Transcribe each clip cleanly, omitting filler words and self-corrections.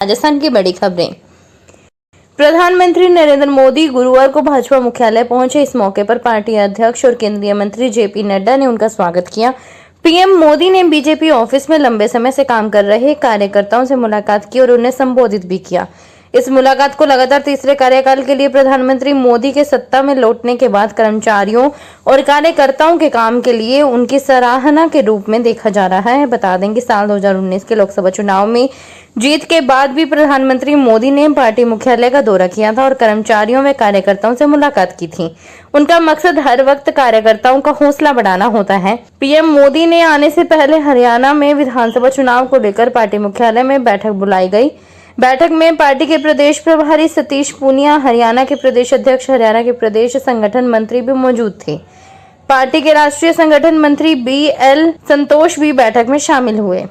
राजस्थान की बड़ी खबरें। प्रधानमंत्री नरेंद्र मोदी गुरुवार को भाजपा मुख्यालय पहुंचे। इस मौके पर पार्टी अध्यक्ष और केंद्रीय मंत्री जेपी नड्डा ने उनका स्वागत किया। पीएम मोदी ने बीजेपी ऑफिस में लंबे समय से काम कर रहे कार्यकर्ताओं से मुलाकात की और उन्हें संबोधित भी किया। इस मुलाकात को लगातार तीसरे कार्यकाल के लिए प्रधानमंत्री मोदी के सत्ता में लौटने के बाद कर्मचारियों और कार्यकर्ताओं के काम के लिए उनकी सराहना के रूप में देखा जा रहा है। बता दें कि साल 2019 के लोकसभा चुनाव में जीत के बाद भी प्रधानमंत्री मोदी ने पार्टी मुख्यालय का दौरा किया था और कर्मचारियों व कार्यकर्ताओं से मुलाकात की थी। उनका मकसद हर वक्त कार्यकर्ताओं का हौसला बढ़ाना होता है। पीएम मोदी ने आने से पहले हरियाणा में विधानसभा चुनाव को लेकर पार्टी मुख्यालय में बैठक बुलाई गई। बैठक में पार्टी के प्रदेश प्रभारी सतीश पूनिया, हरियाणा के प्रदेश अध्यक्ष, हरियाणा के प्रदेश संगठन मंत्री भी मौजूद थे। पार्टी के राष्ट्रीय संगठन मंत्री BL संतोष भी बैठक में शामिल हुए।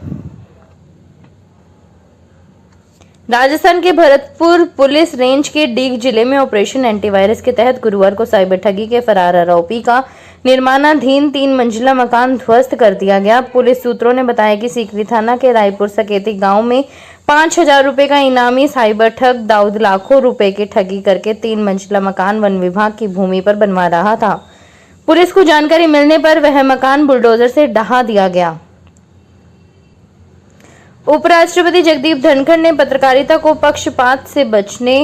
राजस्थान के भरतपुर पुलिस रेंज के डीग जिले में ऑपरेशन एंटीवायरस के तहत गुरुवार को साइबर ठगी के फरार आरोपी का निर्माणाधीन 3 मंजिला मकान ध्वस्त कर दिया गया। पुलिस सूत्रों ने बताया कि सीकरी थाना के रायपुर सकेती गांव में 5,000 रुपए का इनामी साइबर ठग दाऊद लाखों रुपए की ठगी करके 3 मंजिला मकान वन विभाग की भूमि पर बनवा रहा था। पुलिस को जानकारी मिलने पर वह मकान बुलडोजर से ढहा दिया गया। उपराष्ट्रपति जगदीप धनखड़ ने पत्रकारिता को पक्षपात से बचने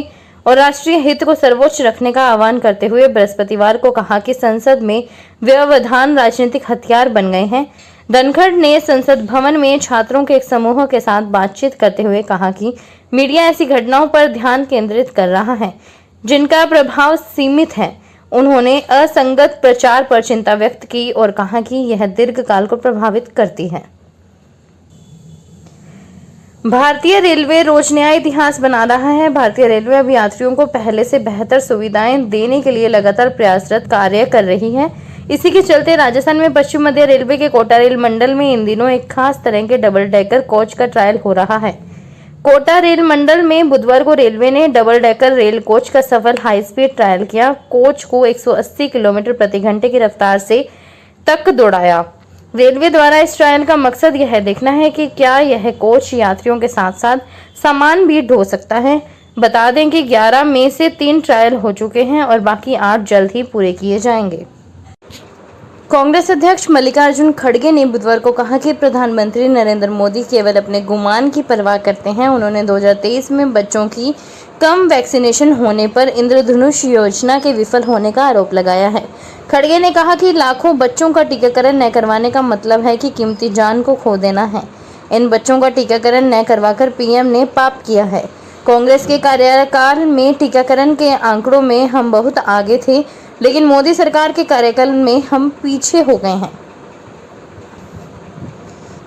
और राष्ट्रीय हित को सर्वोच्च रखने का आह्वान करते हुए बृहस्पतिवार को कहा कि संसद में व्यवधान राजनीतिक हथियार बन गए हैं। धनखड़ ने संसद भवन में छात्रों के एक समूह के साथ बातचीत करते हुए कहा कि मीडिया ऐसी घटनाओं पर ध्यान केंद्रित कर रहा है जिनका प्रभाव सीमित है। उन्होंने असंगत प्रचार पर चिंता व्यक्त की और कहा कि यह दीर्घकाल को प्रभावित करती है। भारतीय रेलवे रोज नया इतिहास बना रहा है। भारतीय रेलवे अब यात्रियों को पहले से बेहतर सुविधाएं देने के लिए लगातार प्रयासरत कार्य कर रही है। इसी के चलते राजस्थान में पश्चिम मध्य रेलवे के कोटा रेल मंडल में इन दिनों एक खास तरह के डबल डेकर कोच का ट्रायल हो रहा है। कोटा रेल मंडल में बुधवार को रेलवे ने डबल डेकर रेल कोच का सफल हाई स्पीड ट्रायल किया। कोच को 180 किलोमीटर प्रति घंटे की रफ्तार से तक दौड़ाया। रेलवे द्वारा इस ट्रायल का मकसद यह देखना है कि क्या यह कोच यात्रियों के साथ साथ सामान भी ढो सकता है। बता दें कि 11 में से 3 ट्रायल हो चुके हैं और बाकी 8 जल्द ही पूरे किए जाएंगे। कांग्रेस अध्यक्ष मल्लिकार्जुन खड़गे ने बुधवार को कहा कि प्रधानमंत्री नरेंद्र मोदी केवल अपने गुमान की परवाह करते हैं। उन्होंने 2023 में बच्चों की कम वैक्सीनेशन होने पर इंद्रधनुष योजना के विफल होने का आरोप लगाया है। खड़गे ने कहा कि लाखों बच्चों का टीकाकरण न करवाने का मतलब है कि कीमती जान को खो देना है। इन बच्चों का टीकाकरण न करवाकर पीएम ने पाप किया है। कांग्रेस के कार्यकाल में टीकाकरण के आंकड़ों में हम बहुत आगे थे, लेकिन मोदी सरकार के कार्यकाल में हम पीछे हो गए हैं।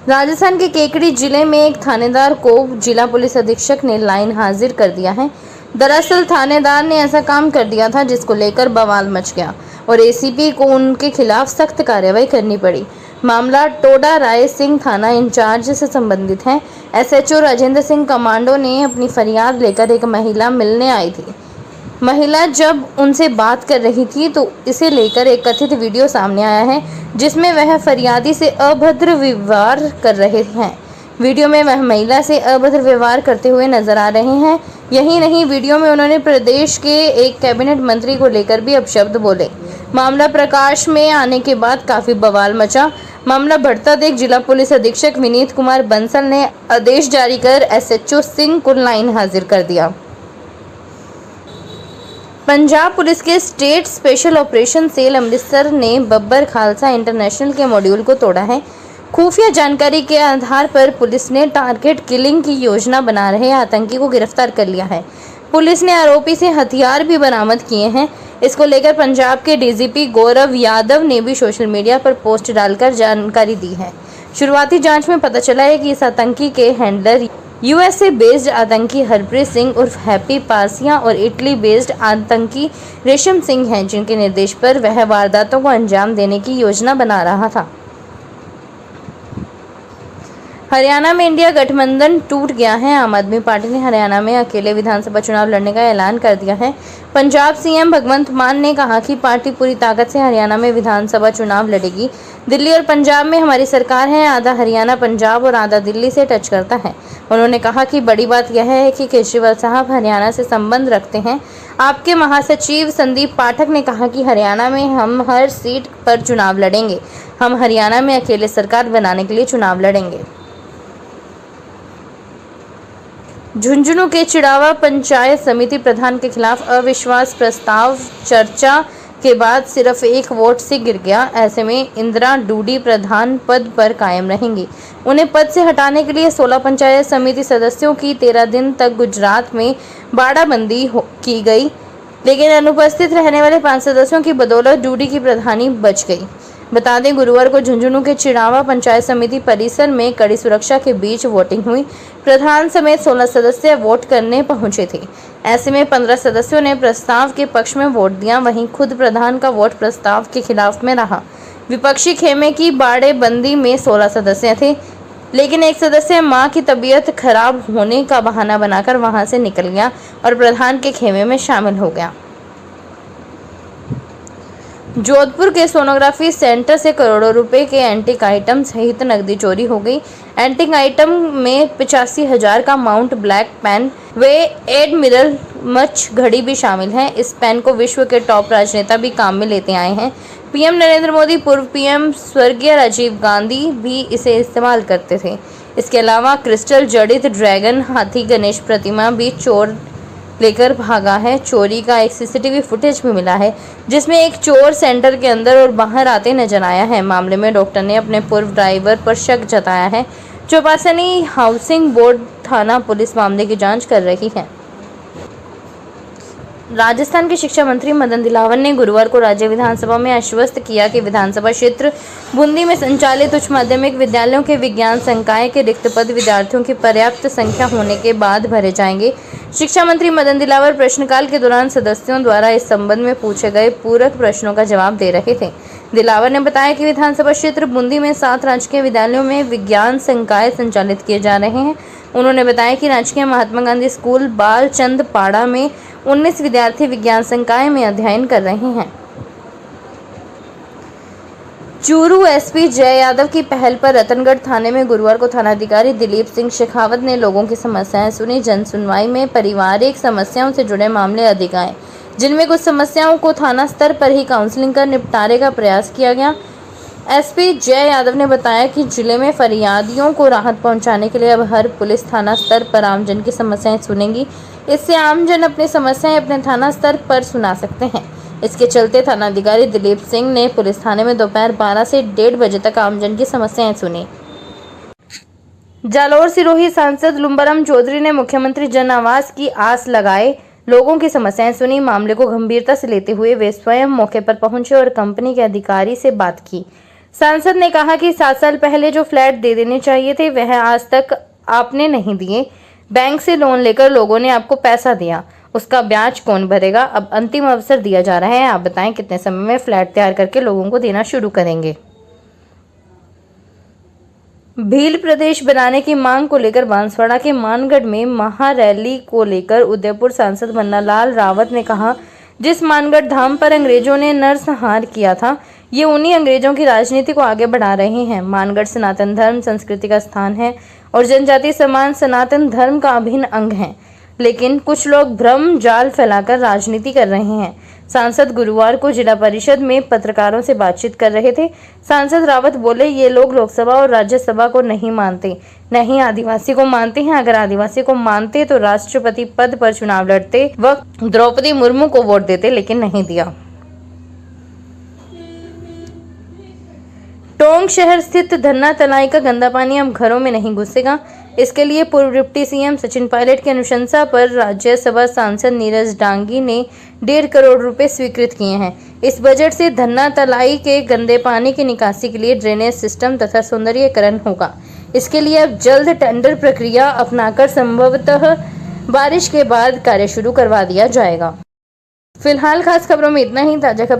राजस्थान के केकड़ी जिले में एक थानेदार को जिला पुलिस अधीक्षक ने लाइन हाजिर कर दिया है। दरअसल थानेदार ने ऐसा काम कर दिया था जिसको लेकर बवाल मच गया और एसीपी को उनके खिलाफ सख्त कार्रवाई करनी पड़ी। मामला टोडा राय सिंह थाना इंचार्ज से संबंधित है। SHO राजेंद्र सिंह कमांडो ने अपनी फरियाद लेकर एक महिला मिलने आई थी। महिला जब उनसे बात कर रही थी तो इसे लेकर एक कथित वीडियो सामने आया है जिसमें वह फरियादी से अभद्र व्यवहार कर रहे हैं। वीडियो में वह महिला से अभद्र व्यवहार करते हुए नजर आ रहे हैं। यही नहीं, वीडियो में उन्होंने प्रदेश के एक कैबिनेट मंत्री को लेकर भी अपशब्द बोले। मामला प्रकाश में आने के बाद काफी बवाल मचा। मामला बढ़ता देख जिला पुलिस अधीक्षक विनीत कुमार बंसल ने आदेश जारी कर SHO सिंह को लाइन हाजिर कर दिया। पंजाब पुलिस के state special operation cell Amritsar ने बब्बर खालसा इंटरनेशनल के मॉड्यूल को तोड़ा है। खुफिया जानकारी के आधार पर पुलिस ने टारगेट किलिंग की योजना बना रहे आतंकी को गिरफ्तार कर लिया है। पुलिस ने आरोपी से हथियार भी बरामद किए हैं। इसको लेकर पंजाब के DGP गौरव यादव ने भी सोशल मीडिया पर पोस्ट डालकर जानकारी दी है। शुरुआती जांच में पता चला है कि इस आतंकी के हैंडलर USA बेस्ड आतंकी हरप्रीत सिंह उर्फ हैप्पी पासिया और इटली बेस्ड आतंकी रेशम सिंह हैं, जिनके निर्देश पर वह वारदातों को अंजाम देने की योजना बना रहा था। हरियाणा में इंडिया गठबंधन टूट गया है। आम आदमी पार्टी ने हरियाणा में अकेले विधानसभा चुनाव लड़ने का ऐलान कर दिया है। पंजाब सीएम भगवंत मान ने कहा कि पार्टी पूरी ताकत से हरियाणा में विधानसभा चुनाव लड़ेगी। दिल्ली और पंजाब में हमारी सरकार है, आधा हरियाणा पंजाब और आधा दिल्ली से टच करता है। उन्होंने कहा कि बड़ी बात यह है कि केजरीवाल साहब हरियाणा से संबंध रखते हैं। आपके महासचिव संदीप पाठक ने कहा कि हरियाणा में हम हर सीट पर चुनाव लड़ेंगे। हम हरियाणा में अकेले सरकार बनाने के लिए चुनाव लड़ेंगे। झुंझुनू के चिड़ावा पंचायत समिति प्रधान के खिलाफ अविश्वास प्रस्ताव चर्चा के बाद सिर्फ एक वोट से गिर गया। ऐसे में इंदिरा डूडी प्रधान पद पर कायम रहेंगी। उन्हें पद से हटाने के लिए 16 पंचायत समिति सदस्यों की 13 दिन तक गुजरात में बाड़ाबंदी की गई, लेकिन अनुपस्थित रहने वाले 5 सदस्यों की बदौलत डूडी की प्रधानी बच गई। बता दें, गुरुवार को झुंझुनू के चिड़ावा पंचायत समिति परिसर में कड़ी सुरक्षा के बीच वोटिंग हुई। प्रधान समेत 16 सदस्य वोट करने पहुंचे थे। ऐसे में 15 सदस्यों ने प्रस्ताव के पक्ष में वोट दिया, वहीं खुद प्रधान का वोट प्रस्ताव के खिलाफ में रहा। विपक्षी खेमे की बाड़ेबंदी में 16 सदस्य थे, लेकिन एक सदस्य मां की तबीयत खराब होने का बहाना बनाकर वहां से निकल गया और प्रधान के खेमे में शामिल हो गया। जोधपुर के सोनोग्राफी सेंटर से करोड़ों रुपए के एंटीक आइटम सहित नकदी चोरी हो गई। एंटीक आइटम में 85,000 का माउंट ब्लैक पेन व एडमिरल मच घड़ी भी शामिल है। इस पेन को विश्व के टॉप राजनेता भी काम में लेते आए हैं। पीएम नरेंद्र मोदी, पूर्व पीएम स्वर्गीय राजीव गांधी भी इसे इस्तेमाल करते थे। इसके अलावा क्रिस्टल जड़ित ड्रैगन हाथी गणेश प्रतिमा भी चोर लेकर भागा है। चोरी का एक सीसीटीवी फुटेज भी मिला है, जिसमें एक चोर सेंटर के अंदर और बाहर आते नजर आया है। मामले में डॉक्टर ने अपने पूर्व ड्राइवर पर शक जताया है। चौपासनी हाउसिंग बोर्ड थाना पुलिस मामले की जांच कर रही है। राजस्थान के शिक्षा मंत्री मदन दिलावर ने गुरुवार को राज्य विधानसभा में आश्वस्त किया कि विधानसभा क्षेत्र बूंदी में संचालित उच्च माध्यमिक विद्यालयों के विज्ञान संकाय के रिक्त पद विद्यार्थियों की पर्याप्त संख्या होने के बाद भरे जाएंगे। शिक्षा मंत्री मदन दिलावर प्रश्नकाल के दौरान सदस्यों द्वारा इस संबंध में पूछे गए पूरक प्रश्नों का जवाब दे रहे थे। दिलावर ने बताया कि विधानसभा क्षेत्र बूंदी में 7 राजकीय विद्यालयों में विज्ञान संकाय संचालित किए जा रहे हैं। उन्होंने बताया कि राजकीय महात्मा गांधी स्कूल बालचंद पाड़ा में 19 विद्यार्थी विज्ञान संकाय में अध्ययन कर रहे हैं। चूरू एसपी जय यादव की पहल पर रतनगढ़ थाने में गुरुवार को थानाधिकारी दिलीप सिंह शेखावत ने लोगों की समस्याएं सुनी। जन सुनवाई में पारिवारिक समस्याओं से जुड़े मामले अधिक आए, जिनमें कुछ समस्याओं को थाना स्तर पर ही काउंसलिंग कर निपटारे का प्रयास किया गया। एसपी जय यादव ने बताया कि जिले में फरियादियों को राहत पहुंचाने के लिए अब हर पुलिस थाना स्तर पर आमजन की समस्याएं सुनेंगी। इससे आमजन अपनी समस्याएं अपने थाना स्तर पर सुना सकते हैं। इसके चलते थानाधिकारी दिलीप सिंह ने पुलिस थाने में दोपहर 12 से 1:30 बजे तक आमजन की समस्याएं सुनी। जालोर सिरोही सांसद लुम्बरम चौधरी ने मुख्यमंत्री जन आवास की आस लगाए लोगों की समस्याएं सुनी। मामले को गंभीरता से लेते हुए वे स्वयं मौके पर पहुंचे और कंपनी के अधिकारी से बात की। सांसद ने कहा कि 7 साल पहले जो फ्लैट दे देने चाहिए थे वह आज तक आपने नहीं दिए। बैंक से लोन लेकर लोगों ने आपको पैसा दिया, उसका ब्याज कौन भरेगा? अब अंतिम अवसर दिया जा रहा है, आप बताएं कितने समय में फ्लैट तैयार करके लोगों को देना शुरू करेंगे। भील प्रदेश बनाने की मांग को लेकर बांसवाड़ा के मानगढ़ में महारैली को लेकर उदयपुर सांसद मन्नालाल रावत ने कहा, जिस मानगढ़ धाम पर अंग्रेजों ने नरसंहार किया था, ये उन्हीं अंग्रेजों की राजनीति को आगे बढ़ा रहे हैं। मानगढ़ सनातन धर्म संस्कृति का स्थान है और जनजाति समाज सनातन धर्म का अभिन्न अंग है, लेकिन कुछ लोग भ्रम जाल फैलाकर राजनीति कर रहे हैं। सांसद गुरुवार को जिला परिषद में पत्रकारों से बातचीत कर रहे थे। सांसद रावत बोले, ये लोग लोकसभा और राज्यसभा को नहीं मानते, नहीं आदिवासी को मानते हैं। अगर आदिवासी को मानते तो राष्ट्रपति पद पर चुनाव लड़ते वक्त द्रौपदी मुर्मू को वोट देते, लेकिन नहीं दिया। टोंक शहर स्थित धन्ना तलाई का गंदा पानी अब घरों में नहीं घुसेगा। इसके लिए पूर्व डिप्टी सीएम सचिन पायलट की अनुशंसा पर राज्यसभा सांसद नीरज डांगी ने 1.5 करोड़ रुपए स्वीकृत किए हैं। इस बजट से धन्ना तलाई के गंदे पानी की निकासी के लिए ड्रेनेज सिस्टम तथा सौंदर्यीकरण होगा। इसके लिए अब जल्द टेंडर प्रक्रिया अपनाकर संभवतः बारिश के बाद कार्य शुरू करवा दिया जाएगा। फिलहाल खास खबरों में इतना ही। ताजा खबर